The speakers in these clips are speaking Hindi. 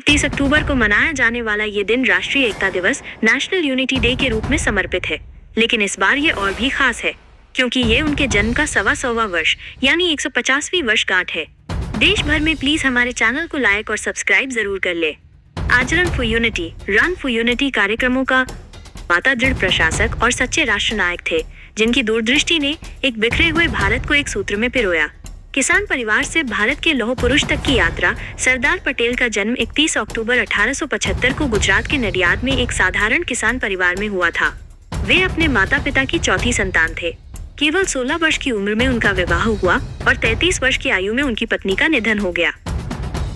30 अक्टूबर को मनाया जाने वाला ये दिन राष्ट्रीय एकता दिवस नेशनल यूनिटी डे के रूप में समर्पित है। लेकिन इस बार ये और भी खास है क्योंकि ये उनके जन्म का 125वां वर्ष यानी 150वीं वर्षगांठ है। देश भर में प्लीज हमारे चैनल को लाइक और सब्सक्राइब जरूर कर ले। आज रन फॉर यूनिटी कार्यक्रमों का माता दृढ़ प्रशासक और सच्चे राष्ट्रनायक थे, जिनकी दूरदृष्टि ने एक बिखरे हुए भारत को एक सूत्र में पिरोया। किसान परिवार से भारत के लौह पुरुष तक की यात्रा। सरदार पटेल का जन्म 31 अक्टूबर 1875 को गुजरात के नडियाद में एक साधारण किसान परिवार में हुआ था। वे अपने माता पिता की चौथी संतान थे। केवल 16 वर्ष की उम्र में उनका विवाह हुआ और 33 वर्ष की आयु में उनकी पत्नी का निधन हो गया।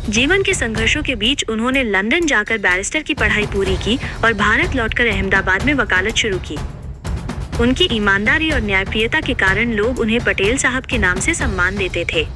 जीवन के संघर्षों के बीच उन्होंने लंदन जाकर बैरिस्टर की पढ़ाई पूरी की और भारत लौटकर अहमदाबाद में वकालत शुरू की। उनकी ईमानदारी और न्यायप्रियता के कारण लोग उन्हें पटेल साहब के नाम से सम्मान देते थे।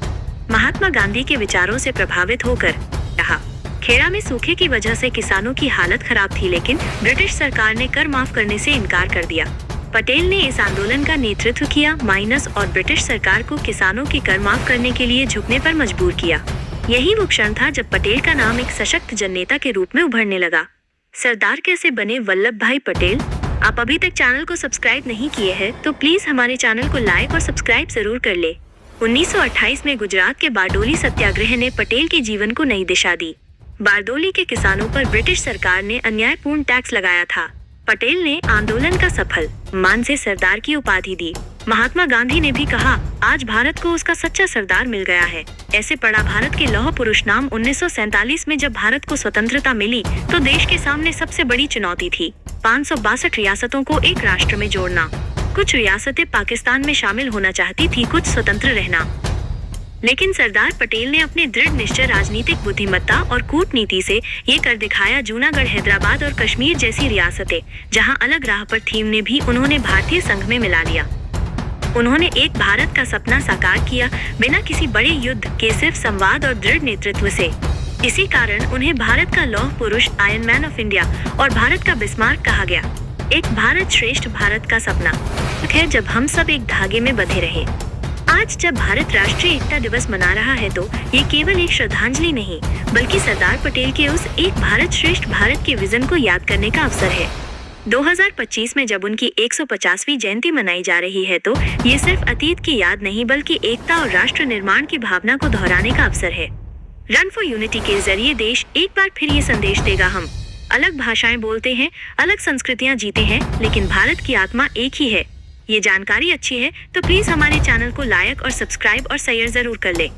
महात्मा गांधी के विचारों से प्रभावित होकर कहा, खेड़ा में सूखे की वजह से किसानों की हालत खराब थी, लेकिन ब्रिटिश सरकार ने कर माफ करने से इनकार कर दिया। पटेल ने इस आंदोलन का नेतृत्व किया और ब्रिटिश सरकार को किसानों के कर माफ करने के लिए झुकने पर मजबूर किया। यही वो क्षण था जब पटेल का नाम एक सशक्त जननेता के रूप में उभरने लगा। सरदार कैसे बने वल्लभ भाई पटेल? आप अभी तक चैनल को सब्सक्राइब नहीं किए हैं तो प्लीज हमारे चैनल को लाइक और सब्सक्राइब जरूर कर ले। 1928 में गुजरात के बारडोली सत्याग्रह ने पटेल के जीवन को नई दिशा दी। बारडोली के किसानों पर ब्रिटिश सरकार ने अन्यायपूर्ण टैक्स लगाया था। पटेल ने आंदोलन का सफल मान से सरदार की उपाधि दी। महात्मा गांधी ने भी कहा, आज भारत को उसका सच्चा सरदार मिल गया है। ऐसे पड़ा भारत के लौह पुरुष नाम। 1947 में जब भारत को स्वतंत्रता मिली तो देश के सामने सबसे बड़ी चुनौती थी 562 रियासतों को एक राष्ट्र में जोड़ना। कुछ रियासतें पाकिस्तान में शामिल होना चाहती थी, कुछ स्वतंत्र रहना। लेकिन सरदार पटेल ने अपने दृढ़ निश्चय, राजनीतिक बुद्धिमत्ता और कूटनीति से ये कर दिखाया। जूनागढ़, हैदराबाद और कश्मीर जैसी रियासतें जहां अलग राह पर थीं, उन्हें भी उन्होंने भारतीय संघ में मिला लिया। उन्होंने एक भारत का सपना साकार किया बिना किसी बड़े युद्ध के, सिर्फ संवाद और दृढ़ नेतृत्व से। इसी कारण उन्हें भारत का लौह पुरुष, आयरन मैन ऑफ इंडिया और भारत का बिस्मार्क कहा गया। एक भारत श्रेष्ठ भारत का सपना है जब हम सब एक धागे में बंधे रहे। आज जब भारत राष्ट्रीय एकता दिवस मना रहा है तो ये केवल एक श्रद्धांजलि नहीं बल्कि सरदार पटेल के उस एक भारत श्रेष्ठ भारत के विजन को याद करने का अवसर है। 2025 में जब उनकी 150वीं जयंती मनाई जा रही है तो ये सिर्फ अतीत की याद नहीं बल्कि एकता और राष्ट्र निर्माण की भावना को दोहराने का अवसर है। रन फॉर यूनिटी के जरिए देश एक बार फिर ये संदेश देगा, हम अलग भाषाएं बोलते हैं, अलग संस्कृतियां जीते हैं, लेकिन भारत की आत्मा एक ही है। ये जानकारी अच्छी है तो प्लीज हमारे चैनल को लाइक और सब्सक्राइब और शेयर जरूर कर ले।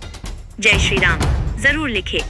जय श्री राम जरूर लिखे।